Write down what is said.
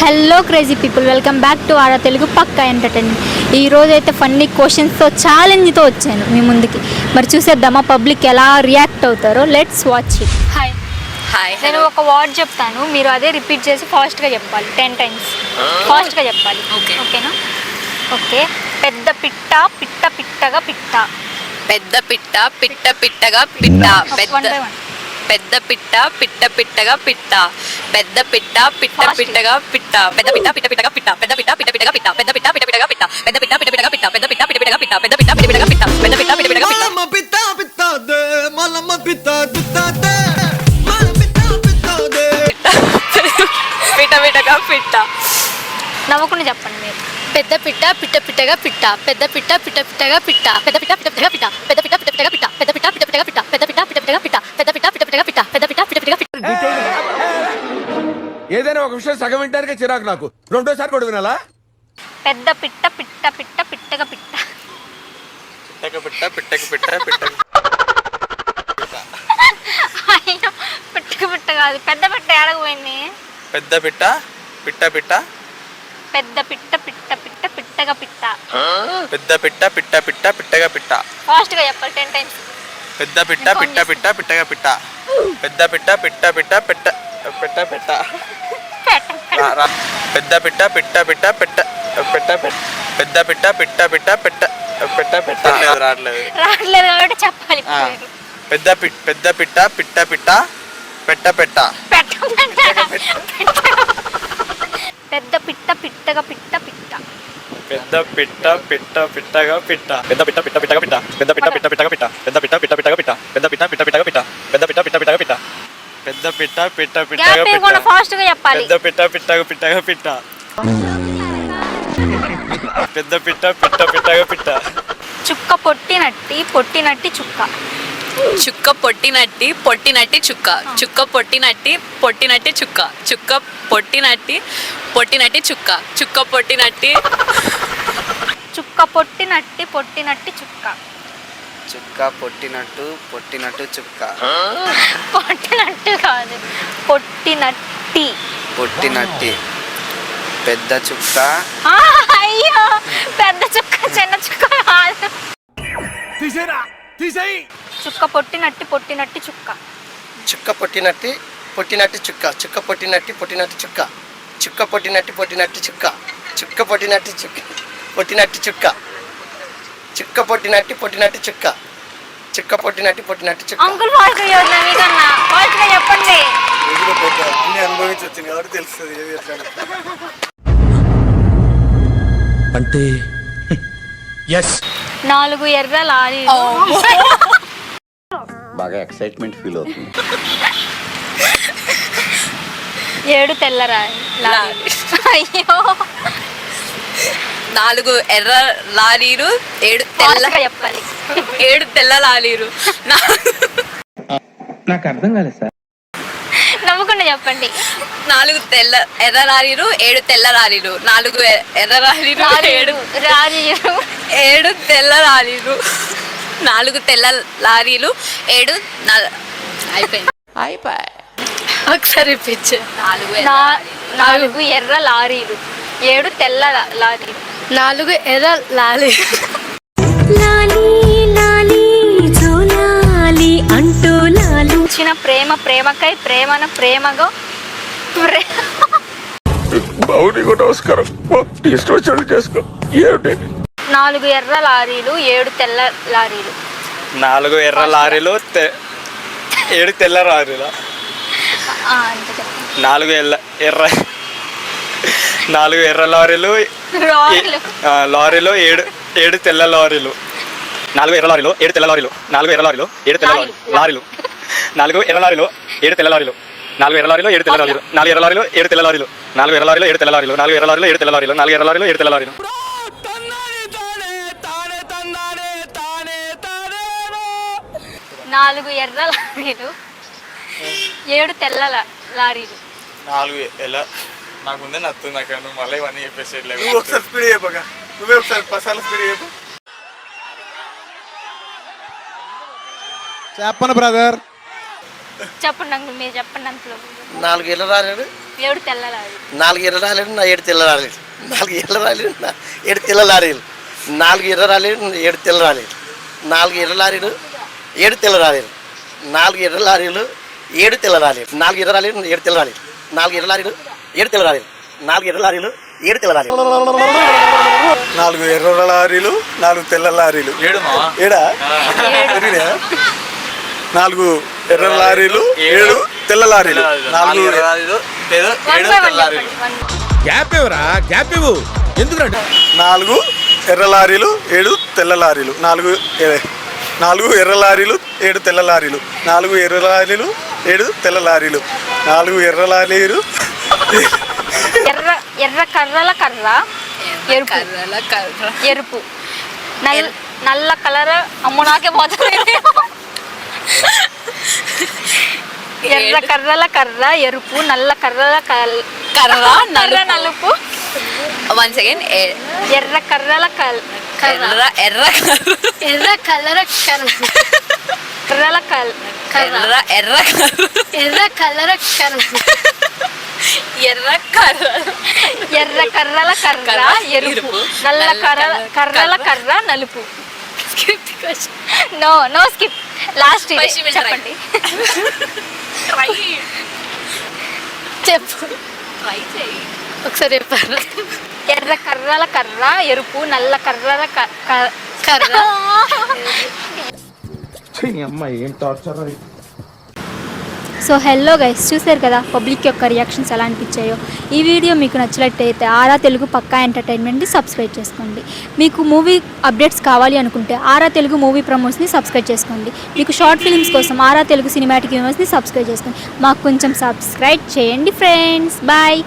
Hello crazy people, welcome back to Aura Telugu పక్కా entertainment. ఈరోజు అయితే ఫన్నీ క్వశ్చన్స్తో ఛాలెంజ్తో వచ్చాను మీ ముందుకి. మరి చూసేద్దామా పబ్లిక్ ఎలా రియాక్ట్ అవుతారో? Let's watch it. Hi hi. నేను ఒక వర్డ్ చెప్తాను, మీరు అదే రిపీట్ చేసి ఫాస్ట్గా చెప్పాలి. 10 times ఫాస్ట్గా చెప్పాలి. ఓకేనా? ఓకే. పెద్ద పిట్ట పిట్ట పిట్టగా పిట్ట. పెద్ద పిట్ట పిట్ట పిట్టగా పిట్ట. పెద్ద పిట్ట పిట్ట పిట్టగా పిట్ట. పెద్ద పిట్ట పిట్ట పిట్టగా పిట్ట. పెద్ద పిట్ట పిట్ట పిట్టగా పిట్ట. పెద్ద పిట్ట పిట్ట పిట్టగా పిట్ట. పెద్ద పిట్ట పిట్ట పిట్టగా పిట్ట. పెద్ద పిట్ట పిట్ట పిట్టగా పిట్ట. పెద్ద పిట్ట పిట్ట పిట్టగా పిట్ట. పెద్ద పిట్ట పిట్ట పిట్టగా పిట్ట. పెద్ద పిట్ట పిట్ట పిట్టగా పిట్ట. మల్లమ్మ పిట్ట పిట్టదే మల్లమ్మ పిట్ట పిట్టదే మల్లమ్మ పిట్ట పిట్టదే పిట్ట పిట్టగా పిట్ట. నవ్వకుండా చెప్పండి మీరు. పెద్ద పిట్ట పిట్ట పిట్టగా పిట్ట. పెద్ద పిట్ట పిట్ట పిట్టగా పిట్ట. పెద్ద పిట్ట పిట్ట పిట్టగా పిట్ట. పెద్ద పిట్ట పిట్ట పిట్టగా పిట్ట. పెద్ద పిట్ట పిట్ట పిట్టగా పిట్ట. పెద్ద పిట్ట పిట్ట పిట్టగా పిట్ట. పెద్ద పిట్ట పిట్ట పిట్టగా పిట్ట. పెద్ద పిట్ట పిట్ట పిట్టగా పిట్ట. ఏదైనా ఒక విషయం సగం వింటానికే చిరాకు నాకు. రెండోసారి కూడా వినాలా? పెద్ద పిట్ట పిట్ట పిట్ట పిట్టగా పిట్ట. పిట్టక పిట్ట పిట్టక పిట్ట పిట్టక అయ్యో, పిట్టక పిట్ట కాదు, పెద్ద పిట్ట ఏడకపోయింది. పెద్ద పిట్ట పిట్ట పిట్ట పెద్ద పిట్ట పిట్ట పిట్ట పిట్టగా పిట్ట. పెద్ద పిట్ట పిట్ట పిట్ట పిట్టగా పిట్ట. ఫాస్ట్గా చెప్పాలి 10 times. పెద్ద పిట్ట పిట్ట పిట్ట పిట్టగా పిట్ట. పెద్ద పిట్ట పిట్ట పిట్ట పిట్ట పిట్ట పిట్ట. పెద్ద పిట్ట పిట్ట పిట్ట పిట్ట పిట్ట పిట్ట. పెద్ద పిట్ట పిట్ట పిట్ట పిట్ట పిట్ట పిట్ట. రావట్లేదు కాబట్టి చెప్పాలి. పెద్ద పిట్ట పిట్ట పిట్ట పెట్ట పెట్ట. పెద్ద పిట్ట పిట్టగా పిట్ట పిట్ట. పెద్ద పిట్ట పిట్ట పిట్టగా పిట్ట. పెద్ద పిట్ట పిట్ట పిట్టగా పిట్ట. పెద్ద పిట్ట పిట్ట పిట్టగా పిట్ట. పెద్ద పిట్ట పిట్ట పిట్టగా పిట్ట. పెద్ద పిట్ట పిట్ట పిట్టగా పిట్ట. పెద్ద పిట్ట పిట్ట పిట్టగా పిట్ట. పెద్ద పిట్ట పిట్ట పిట్టగా పిట్ట. ఫాస్ట్గా చెప్పాలి. పెద్ద పిట్ట పిట్టగా పిట్టగా పిట్ట. పెద్ద పిట్ట పిట్ట పిట్టగా పిట్ట. చుక్క పొట్టినట్టి పొట్టినట్టి చుక్క. చుక్క పొట్టినట్టి పొట్టినట్టి చుక్క. చుక్క పొట్టినట్టి పొట్టినట్టి చుక్క. చుక్క పొట్టినట్టి పొట్టినట్టి చుక్క. చుక్క పొట్టినట్టి చుక్క పొట్టినట్టి పొట్టినట్టి చుక్క. చుక్క పొట్టినట్టు పొట్టినట్టు చుక్క. పొట్టినట్టు కాదు, పొట్టినట్టి. పొట్టినట్టి పెద్ద చుక్క. అయ్యో, పెద్ద చుక్క చిన్న చుక్క కాదు. చుక్క పొట్టినట్టి పొట్టినట్టి చుక్క. చుక్క పొట్టినట్టి పొట్టినట్టి చుక్క. చుక్క పొట్టినట్టి పొట్టినట్టి చుక్క. చుక్క పొట్టినట్టి పొట్టినట్టి చుక్క. చుక్క పొట్టినట్టి చుక్క పొట్టినట్టి చుక్క. చుక్క పొట్టినట్టి పొట్టినట్టి చుక్క. చుక్క పొట్టినట్టి పొట్టినట్టి చుక్క. అంకుల్ ఫాస్ట్ మీకన్నా ఫాస్ట్ గా చెప్పండి. అన్ని అనుభవించి వచ్చింది కాబట్టి తెలుస్తుంది ఏది ఎట్లా. అంటే ఎస్ 4 ఎర్ర లారీలు. బాగా ఎక్సైట్మెంట్ ఫీల్ అవుతుంది. 7 తెల్ల లారీలు. అయ్యో, 4 ఎర్ర లారీలు. 7 తెల్ల ఫాస్ట్గా చెప్పాలి. 7 తెల్ల లారీలు. నాకు అర్థం కాలేదు సార్. నవ్వకుండా చెప్పండి. 4 తెల్ల ఎర్ర లారీలు. 7 తెల్ల లారీలు. 4 ఎర్ర లారీలు. 7 లారీలు. 7 తెల్ల లారీలు. 4 తెల్ల లారీలు. 7 అయిపోయింది. ఒకసారి పిచ్చు. 4 ఎర్ర లారీలు. 7 తెల్ల లారీలు. 4 ఎర్ర లారీలు. ఇచ్చిన ప్రేమ ప్రేమకై ప్రేమన ప్రేమగా నమస్కారం. ఇష్టం వచ్చినట్టు చేసుకో. 4 ఎర్ర లారీలు. 7 తెల్ల లారీలు. 4 ఎర్ర లారీలు 7 తెల్ల లారీలు. అంతే చెప్పండి. 4 ఎర్ర లారీలు. లారీలు. లారీలో 7 తెల్ల లారీలు. 4 ఎర్ర లారీలు. 7 తెల్ల లారీలు. 4 ఎర్ర లారీలు. 7 తెల్ల లారీలు. 4 ఎర్ర లారీలు. 7 తెల్ల లారీలు. 4 ఎర్ర లారీలు. 7 తెల్ల లారీలు. 4 ఎర్ర లారీలు. 7 తెల్ల లారీలు. 4 ఎర్ర లారీలు. 7 తెల్ల లారీలు. 4 ఎర్ర లారీలు. 7 తెల్ల లారీలు. 4 ఎర్ర లారీలు. 7 తెల్ల లారీలు. 4 ఎర్ర లారీలు. 7 తెల్ల లారీలు. 4 ఎలా నాకు ముందే నచ్చుతుంది. నాకు నువ్వు మళ్ళీ ఇవన్నీ చెప్పేసి నువ్వు ఒకసారి స్పీడ్ చెప్పగా. నువ్వే ఒకసారి 10 సార్లు స్పీడ్ చెప్పు. చెప్పను బ్రదర్. చెప్పండి అంకుల్, మీరు చెప్పండి అంతలో. 4 ఎర్ర లారీలు ఏడు తెల్ల లారీ. 4 ఎర్ర లారీలు నా 7 తెల్ల లారీలు. 4 ఎర్ర లారీలు నా 7 తెల్ల లారీలు. 4 ఎర్ర లారీలు 7 తెల్ల లారీలు. 4 ఎర్ర లారీలు 7 తెల్ల లారీలు. 4 ఎర్ర లారీలు 7 తెల్ల లారీలు. 4 ఎర్ర లారీలు 7 తెల్ల లారీలు. 4 ఎర్ర లారీలు 7 తెల్ల లారీలు. 4 ఎర్ర లారీలు 7 తెల్ల లారీలు. 4 ఎర్ర లారీలు 4 తెల్ల లారీలు. ఏడా 4 ఎర్ర లారీలు 7 తెల్ల లారీలు. 4 ఎర్ర లారీలు 7 తెల్ల లారీలు. గ్యాప్ ఇవ్వరా, గ్యాప్ ఇవ్వు. ఎందుకంటే 4 ఎర్ర లారీలు 7 తెల్ల లారీలు. 4 ఎర్ర లారీలు 7 తెల్ల లారీలు. 4 ఎర్ర లారీలు 7 తెల్ల లారీలు. 4 ఎర్ర లారీలు ఎర్ర ఎర్ర కర్రల కర్ర ఎరుపు ఎరుపు నల్ల కలర్ అమ్మ నాకే పోతుంది. ఎర్ర కర్రల కర్ర ఎరుపు నల్ల కర్రల కర్ర నలుపు. వన్స్ అగైన్ ఎర్ర కర్రల ఎర్ర ఎర్ర ఎర్ర కలర్ కర్రల ఎర్ర ఎర్ర ఎర్ర కలర్ ఎర్ర కర్ర ఎర్ర కర్రల కర్ర ఎరుపు నల్ల కర్రల కర్ర నలుపు. No no skip. లాస్ట్ చెప్పండి. చెప్పు ఒకసారి చెప్పారు. ఎర్ర కర్రల కర్ర ఎరుపు నల్ల కర్రల కర్ర. అమ్మాయి ఏం టార్చర్. సో హలో గైస్, చూసారు కదా పబ్లిక్ యొక్క రియాక్షన్స్ ఎలా అనిపించాయో. ఈ వీడియో మీకు నచ్చినట్టయితే ఆరా తెలుగు పక్కా ఎంటర్టైన్మెంట్ని సబ్స్క్రైబ్ చేసుకోండి. మీకు మూవీ అప్డేట్స్ కావాలి అనుకుంటే ఆరా తెలుగు మూవీ ప్రమోట్స్ని సబ్స్క్రైబ్ చేసుకోండి. మీకు షార్ట్ ఫిల్మ్స్ కోసం ఆరా తెలుగు సినిమాటిక్ యూనివర్స్ని సబ్స్క్రైబ్ చేసుకోండి. మాకు కొంచెం సబ్స్క్రైబ్ చేయండి ఫ్రెండ్స్. బాయ్.